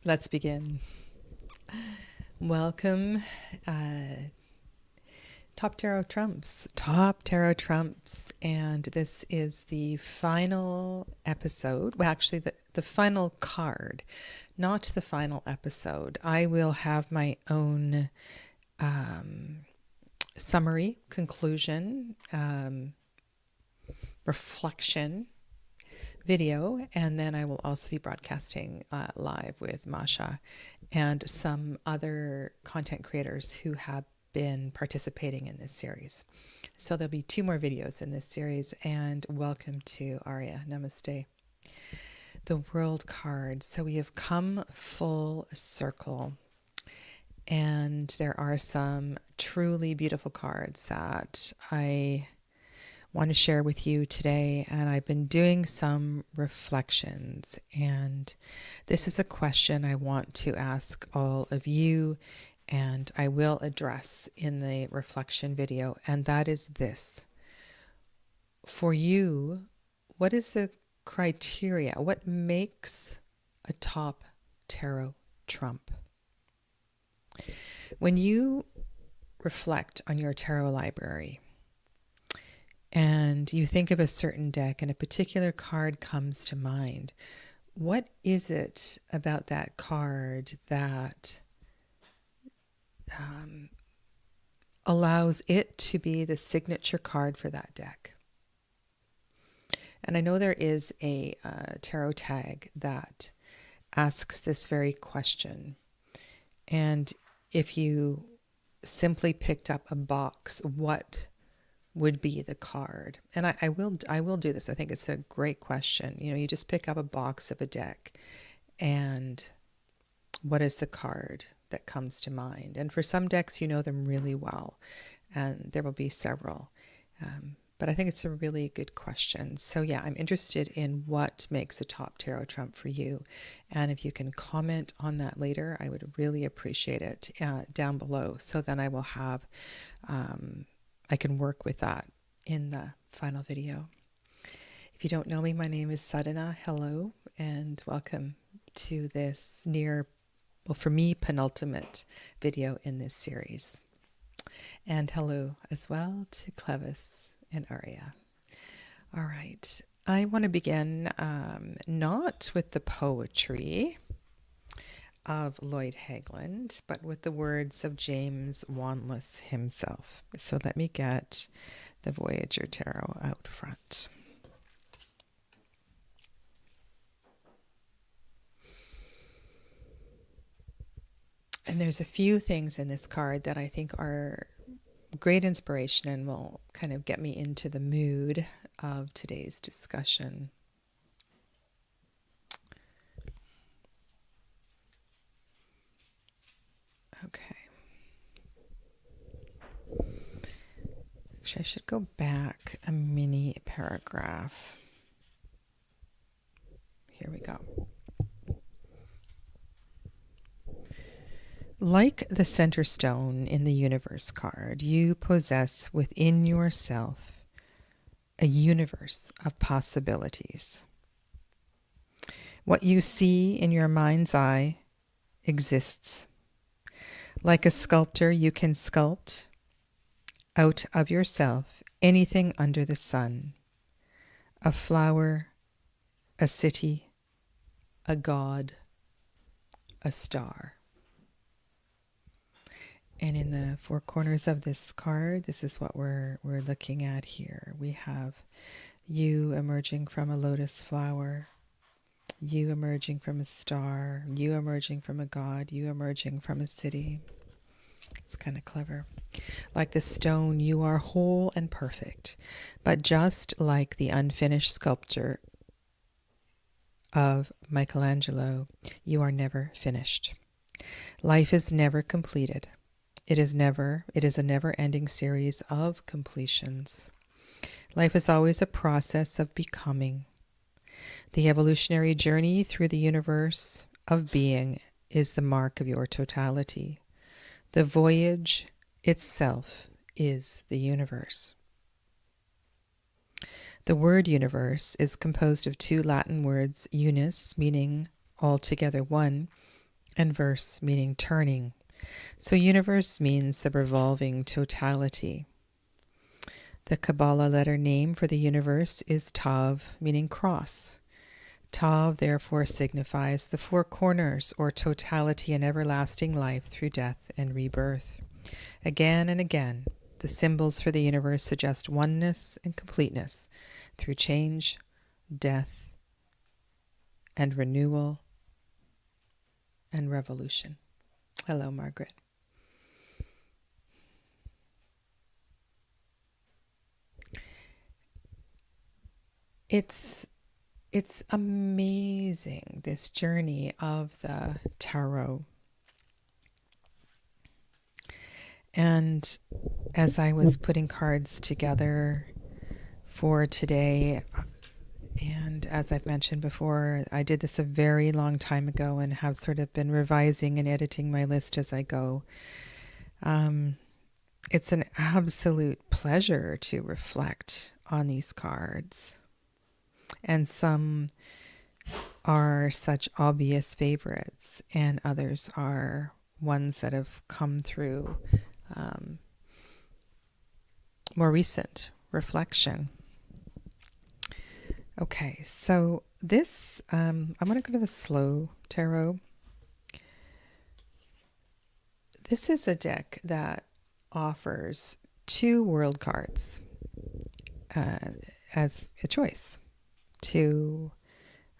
Let's begin. Welcome, Top Tarot Trumps, and this is the final episode. Well, actually, the final card, not the final episode. I will have my own summary, conclusion, reflection video, and then I will also be broadcasting live with Masha and some other content creators who have been participating in this series. So there'll be 2 more videos in this series, and welcome to Arya. Namaste. The World card. So we have come full circle, and there are some truly beautiful cards that I want to share with you today, and I've been doing some reflections, and this is a question I want to ask all of you, and I will address in the reflection video, and that is this. For you, what is the criteria? What makes a top tarot trump? When you reflect on your tarot library, and you think of a certain deck and a particular card comes to mind, what is it about that card that allows it to be the signature card for that deck? And I know there is a tarot tag that asks this very question. And if you simply picked up a box, what would be the card? And I will do this. I think it's a great question. You know, you just pick up a box of a deck, and what is the card that comes to mind? And for some decks, you know them really well, and there will be several. But I think it's a really good question. So yeah, I'm interested in what makes a top tarot trump for you. And if you can comment on that later, I would really appreciate it down below. So then I will have I can work with that in the final video. If you don't know me, my name is Sadhana. Hello, and welcome to this for me, penultimate video in this series. And hello as well to Clevis and Arya. All right, I want to begin not with the poetry of Lloyd Hagland, but with the words of James Wanless himself. So let me get the Voyager Tarot out front. And there's a few things in this card that I think are great inspiration and will kind of get me into the mood of today's discussion. Okay. Actually, I should go back a mini paragraph. Here we go. Like the center stone in the universe card, you possess within yourself a universe of possibilities. What you see in your mind's eye exists. Like a sculptor, you can sculpt out of yourself anything under the sun. A flower, a city, a god, a star. And in the 4 corners of this card, this is what we're looking at here. We have you emerging from a lotus flower, you emerging from a star, you emerging from a god, you emerging from a city. It's kind of clever. Like the stone, you are whole and perfect, but just like the unfinished sculpture of Michelangelo, you are never finished. Life is never completed. It is a never-ending series of completions. Life is always a process of becoming. The evolutionary journey through the universe of being is the mark of your totality. The voyage itself is the universe. The word universe is composed of 2 Latin words, unus, meaning altogether one, and verse meaning turning. So universe means the revolving totality. The Kabbalah letter name for the universe is Tav, meaning cross. Tav therefore signifies the four corners or totality and everlasting life through death and rebirth. Again and again, the symbols for the universe suggest oneness and completeness through change, death, and renewal and revolution. Hello, Margaret. It's amazing, this journey of the tarot. And as I was putting cards together for today, and as I've mentioned before, I did this a very long time ago and have sort of been revising and editing my list as I go. It's an absolute pleasure to reflect on these cards. And some are such obvious favorites, and others are ones that have come through more recent reflection. Okay, so this, I'm going to go to the slow tarot. This is a deck that offers 2 world cards as a choice. To,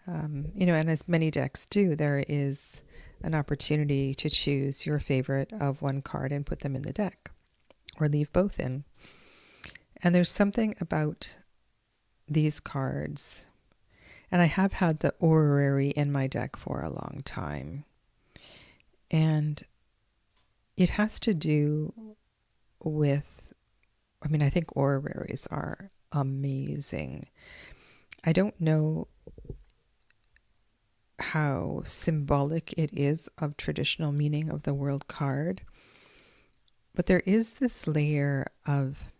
and as many decks do, there is an opportunity to choose your favorite of one card and put them in the deck, or leave both in. And there's something about these cards, and I have had the orrery in my deck for a long time, and it has to do with, I think orreries are amazing. I don't know how symbolic it is of traditional meaning of the world card, but there is this layer of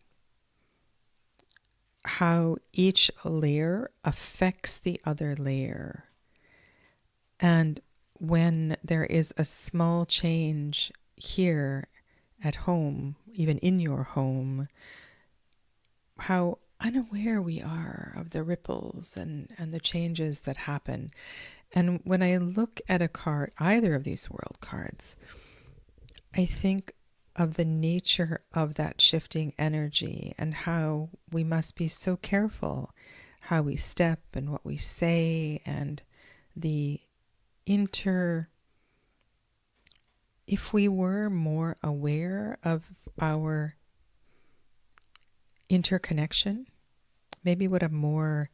how each layer affects the other layer. And when there is a small change here at home, even in your home, how unaware we are of the ripples and the changes that happen. And when I look at a card, either of these world cards, I think of the nature of that shifting energy and how we must be so careful how we step and what we say, and the if we were more aware of our interconnection, maybe what a more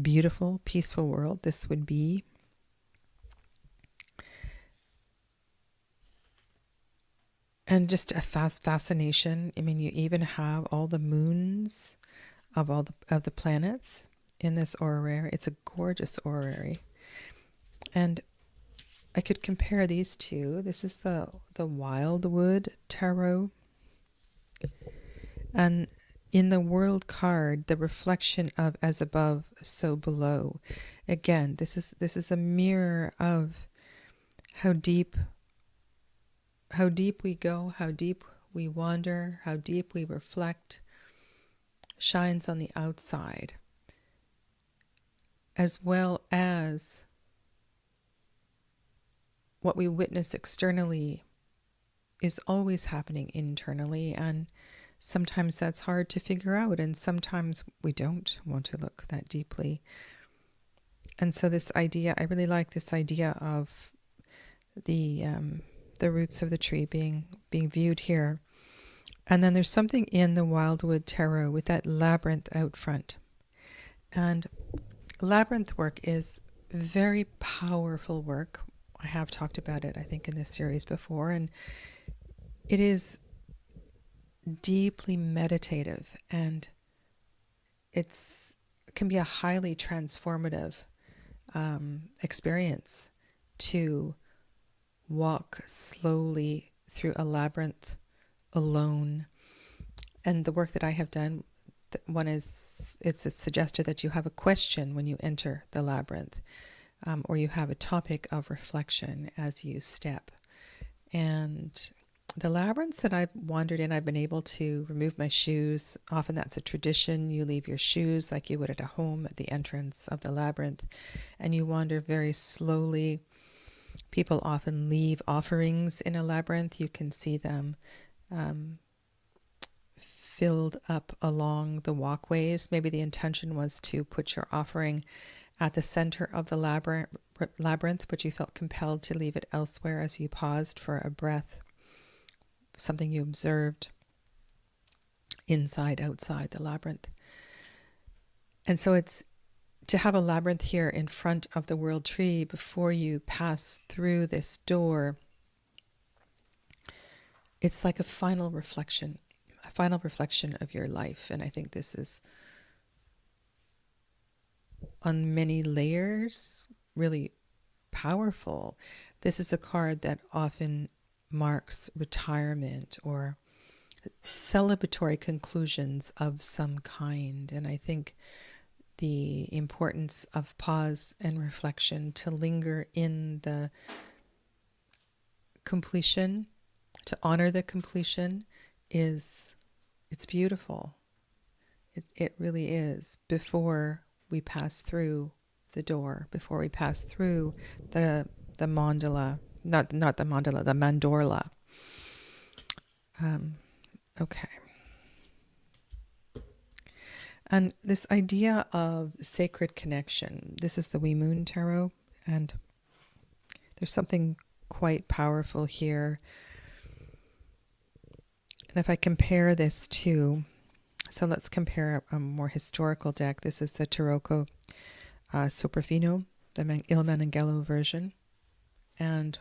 beautiful, peaceful world this would be. And just a fascination. You even have all the moons of all the planets in this orrery. It's a gorgeous orrery. And I could compare these two. This is the Wildwood Tarot. And in the world card, the reflection of as above, so below. Again, this is a mirror of how deep we go, how deep we wander, how deep we reflect, shines on the outside, as well as what we witness externally is always happening internally, and sometimes that's hard to figure out, and sometimes we don't want to look that deeply. And so this idea, I really like this idea of the roots of the tree being viewed here. And then there's something in the Wildwood Tarot with that labyrinth out front. And labyrinth work is very powerful work. I have talked about it, I think, in this series before, and it is deeply meditative, and it can be a highly transformative experience to walk slowly through a labyrinth alone. And the work that I have done, it's suggested that you have a question when you enter the labyrinth. or you have a topic of reflection as you step. And the labyrinths that I've wandered in, I've been able to remove my shoes. Often that's a tradition. You leave your shoes like you would at a home at the entrance of the labyrinth, and you wander very slowly. People often leave offerings in a labyrinth. You can see them filled up along the walkways. Maybe the intention was to put your offering at the center of the labyrinth, but you felt compelled to leave it elsewhere as you paused for a breath, something you observed inside, outside the labyrinth. And so it's to have a labyrinth here in front of the world tree before you pass through this door. It's like a final reflection of your life. And I think this is on many layers, really powerful. This is a card that often marks retirement or celebratory conclusions of some kind. And I think the importance of pause and reflection, to linger in the completion, to honor the completion, it's beautiful. It really is, before we pass through the door, before we pass through the mandala, not the mandala, the mandorla. Okay. And this idea of sacred connection, this is the Wee Moon Tarot, and there's something quite powerful here. And if I compare this to, so let's compare a more historical deck. This is the Tarocco Sopraffino, the Il Menanghello version. And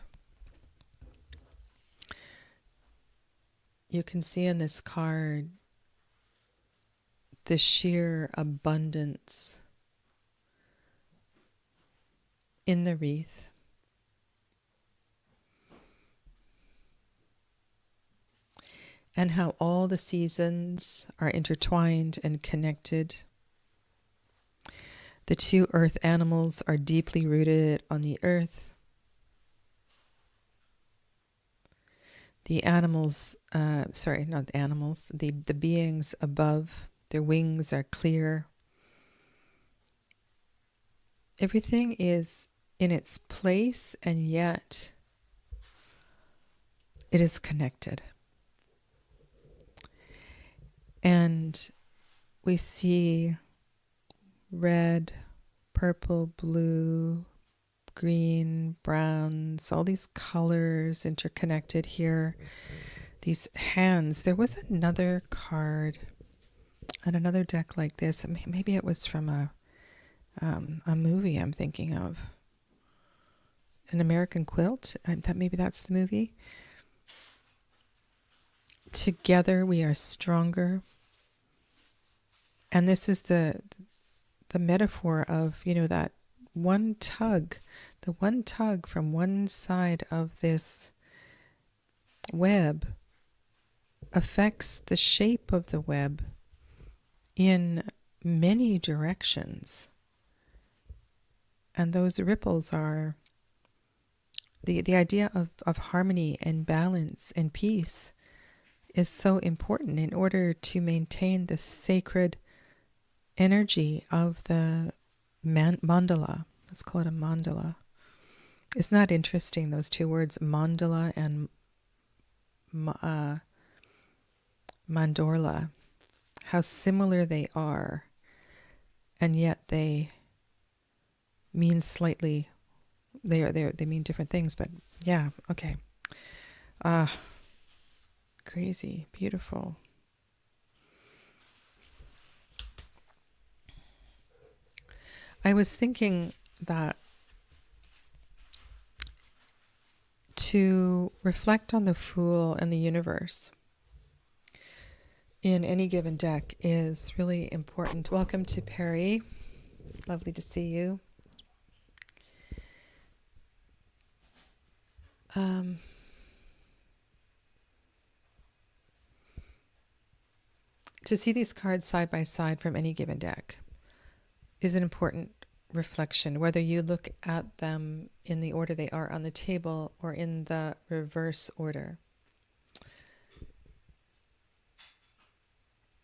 you can see in this card the sheer abundance in the wreath. And how all the seasons are intertwined and connected. The two earth animals are deeply rooted on the earth. The animals, the beings above, their wings are clear. Everything is in its place, and yet it is connected. And we see red, purple, blue, green, browns, all these colors interconnected here. These hands. There was another card and another deck like this. Maybe it was from a movie I'm thinking of. An American Quilt. Maybe that's the movie. Together we are stronger. And this is the metaphor of, that one tug, the one tug from one side of this web affects the shape of the web in many directions. And those ripples are the idea of harmony and balance and peace is so important in order to maintain the sacred energy of the mandala. Let's call it a mandala. Isn't that interesting, those two words, mandala and mandorla? How similar they are, and yet they mean slightly. They mean different things, but yeah, okay. Crazy, beautiful. I was thinking that to reflect on the Fool and the universe in any given deck is really important. Welcome to Perry. Lovely to see you. To see these cards side by side from any given deck is an important reflection, whether you look at them in the order they are on the table or in the reverse order.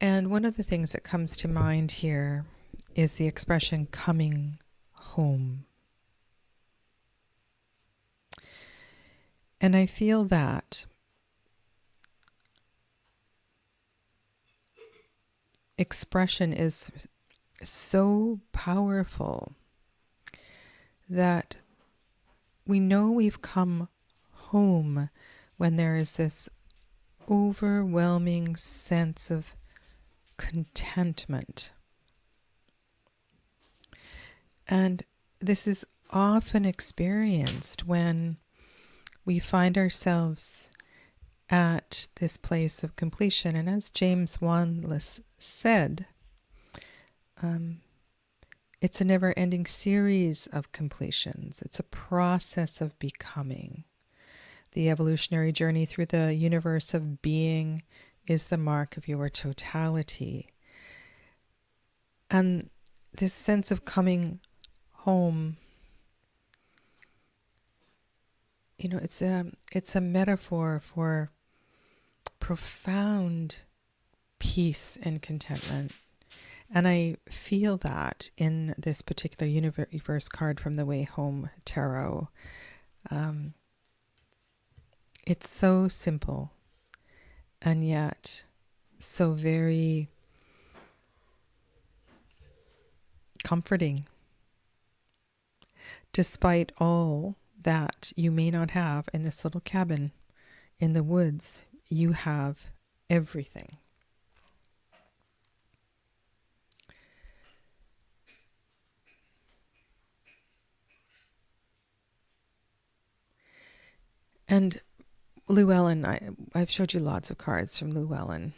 And one of the things that comes to mind here is the expression coming home. And I feel that expression is so powerful that we know we've come home when there is this overwhelming sense of contentment. And this is often experienced when we find ourselves at this place of completion. And as James Wanless said, it's a never-ending series of completions. It's a process of becoming. The evolutionary journey through the universe of being is the mark of your totality. And this sense of coming home, it's a metaphor for profound peace and contentment. And I feel that in this particular universe card from the Way Home Tarot. It's so simple and yet so very comforting. Despite all that you may not have in this little cabin in the woods, you have everything. And Llewellyn, I've showed you lots of cards from Llewellyn.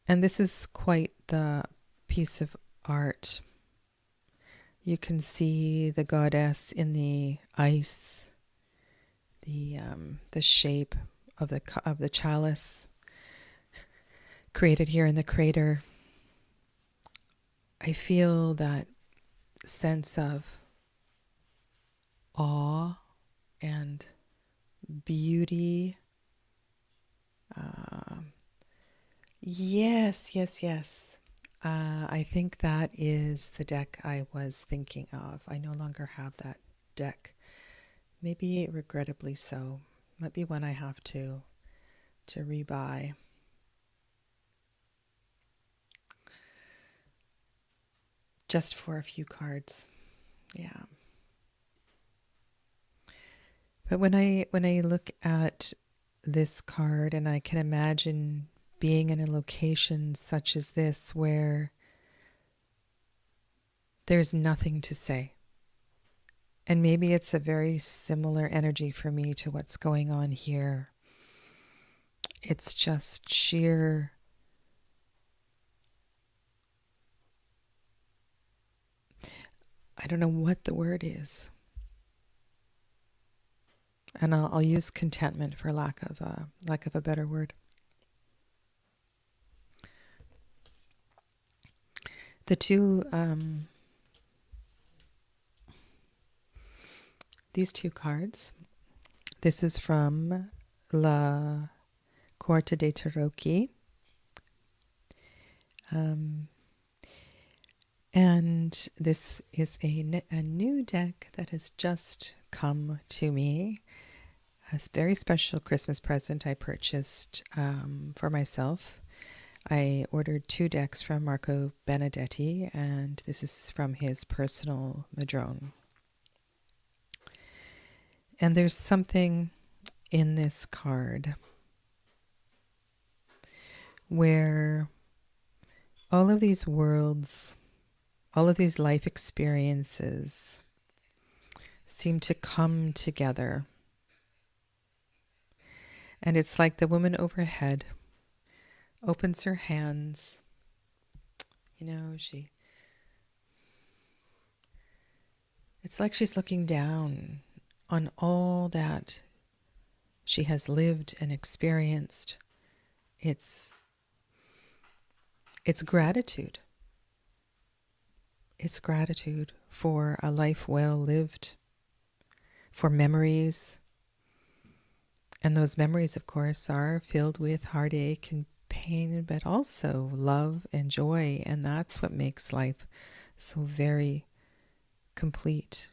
And this is quite the piece of art. You can see the goddess in the ice, the shape of the chalice created here in the crater. I feel that sense of awe and beauty. Yes. I think that is the deck I was thinking of. I no longer have that deck. Maybe regrettably so. Might be one I have to rebuy. Just for a few cards. Yeah. But when I look at this card and I can imagine being in a location such as this where there's nothing to say. And maybe it's a very similar energy for me to what's going on here. It's just sheer I don't know what the word is. And I'll use contentment for lack of a better word. The two, these two cards, this is from La Corte de Tarocchi. And this is a new deck that has just come to me. A very special Christmas present I purchased for myself. I ordered 2 decks from Marco Benedetti, and this is from his personal Madrone. And there's something in this card where all of these worlds, all of these life experiences seem to come together. And it's like the woman overhead opens her hands. It's like she's looking down on all that she has lived and experienced. It's gratitude. It's gratitude for a life well lived, for memories. And those memories, of course, are filled with heartache and pain, but also love and joy. And that's what makes life so very complete.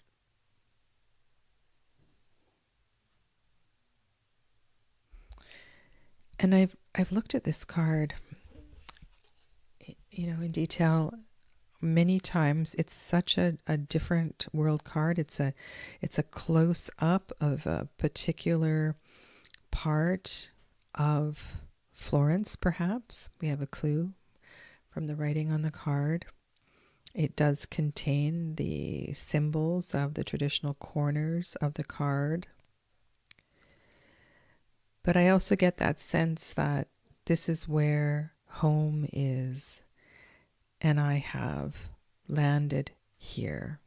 And I've looked at this card, in detail many times. It's such a different world card. It's a close up of a particular part of Florence, perhaps. We have a clue from the writing on the card. It does contain the symbols of the traditional corners of the card. But I also get that sense that this is where home is, and I have landed here.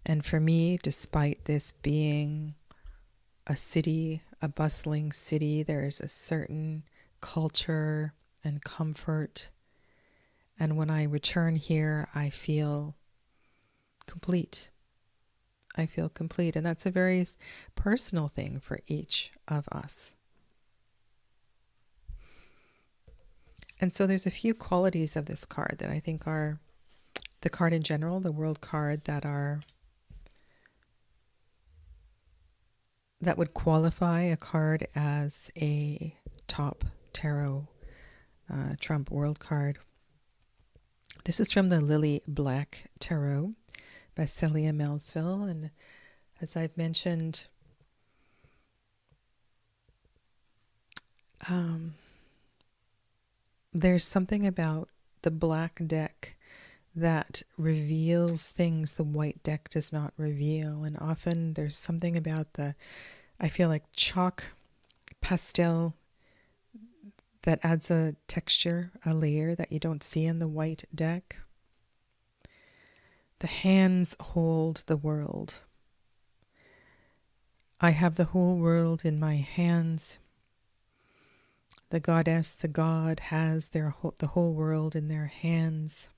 And for me, despite this being a city, a bustling city, there is a certain culture and comfort. And when I return here, I feel complete. I feel complete. And that's a very personal thing for each of us. And so there's a few qualities of this card that I think are the card in general, the world card, that would qualify a card as a top tarot Trump world card. This is from the Lily Black Tarot by Celia Melsville. And as I've mentioned, there's something about the black deck that reveals things the white deck does not reveal. And often there's something about I feel like chalk pastel that adds a texture, a layer that you don't see in the white deck. The hands hold the world. I have the whole world in my hands. The goddess, the god, has the whole world in their hands.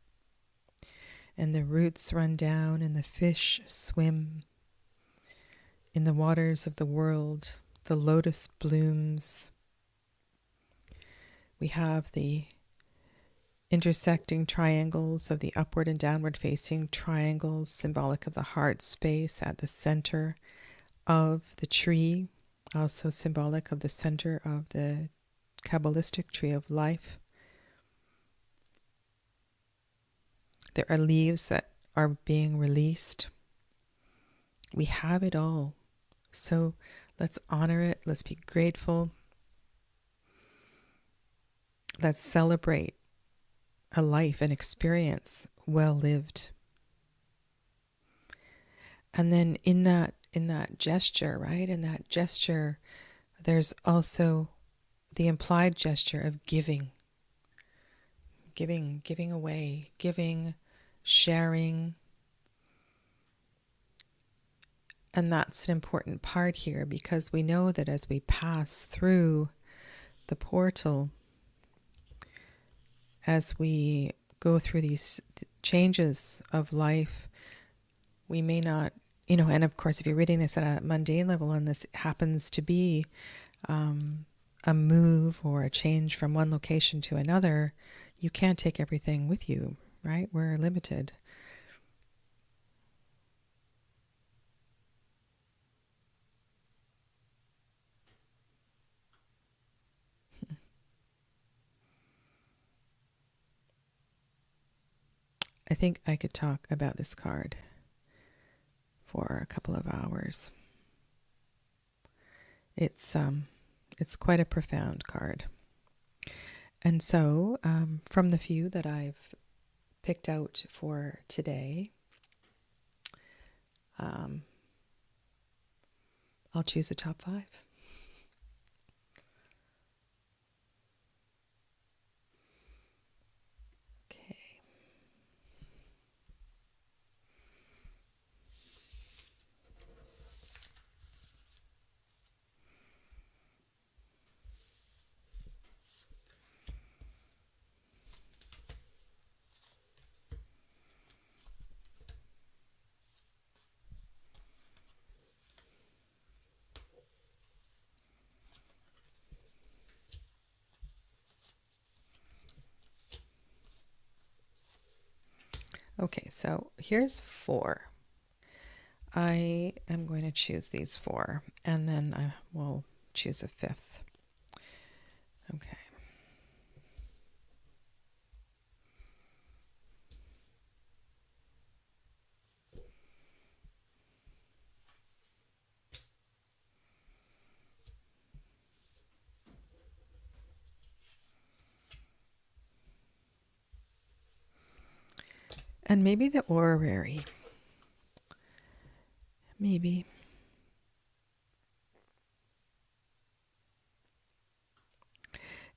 And the roots run down and the fish swim in the waters of the world. The lotus blooms. We have the intersecting triangles of the upward and downward facing triangles, symbolic of the heart space at the center of the tree, also symbolic of the center of the Kabbalistic tree of life. There are leaves that are being released. We have it all. So let's honor it. Let's be grateful. Let's celebrate a life, an experience well lived. And then in that gesture, right? In that gesture, there's also the implied gesture of giving away, sharing. And that's an important part here, because we know that as we pass through the portal, as we go through these changes of life, we may not, and of course, if you're reading this at a mundane level and this happens to be a move or a change from one location to another, you can't take everything with you, right? We're limited. I think I could talk about this card for a couple of hours. It's quite a profound card. And so, from the few that I've picked out for today, I'll choose a top 5. Okay. Okay, so here's 4. I am going to choose these 4, and then I will choose a 5th. Okay. And maybe the orrery. Maybe.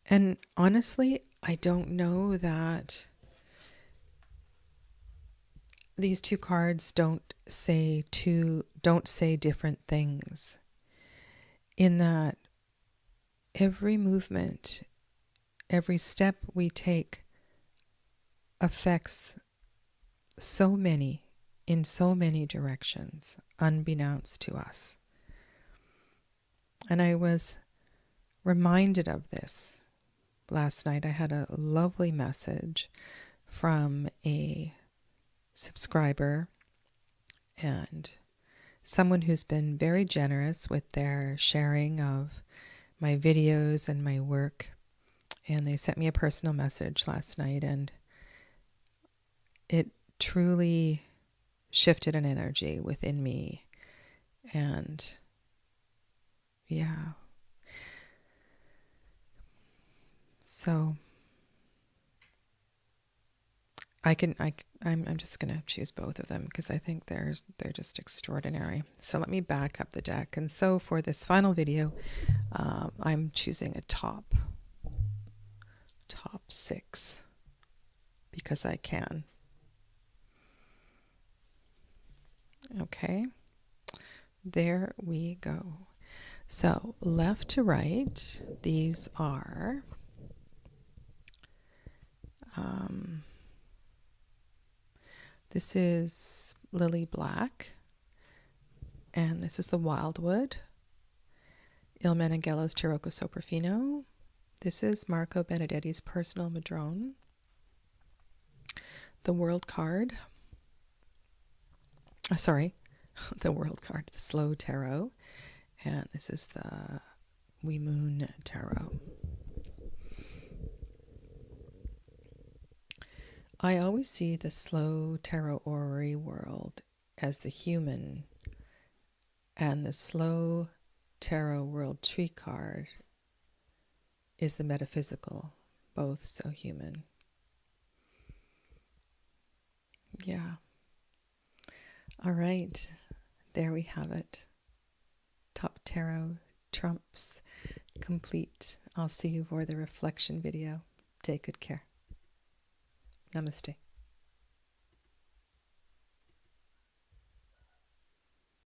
And honestly, I don't know that these 2 cards don't say different things, in that every movement, every step we take affects so many in so many directions, unbeknownst to us. And I was reminded of this last night. I had a lovely message from a subscriber and someone who's been very generous with their sharing of my videos and my work. And they sent me a personal message last night, and it truly shifted an energy within me. And yeah. So I'm just going to choose both of them because I think they're just extraordinary. So let me back up the deck. And so for this final video, I'm choosing a top 6 because I can. Okay, there we go. So left to right, these are this is Lily Black, and this is the Wildwood, Il Meneghello's Tarocco Soprafino. This is Marco Benedetti's Personal Madrone. The World card. The World card, the Slow Tarot. And this is the We Moon Tarot. I always see the Slow Tarot Orrery world as the human, and the Slow Tarot World Tree card is the metaphysical, both so human. Yeah. All right, there we have it. Top Tarot trumps complete. I'll see you for the reflection video. Take good care. Namaste.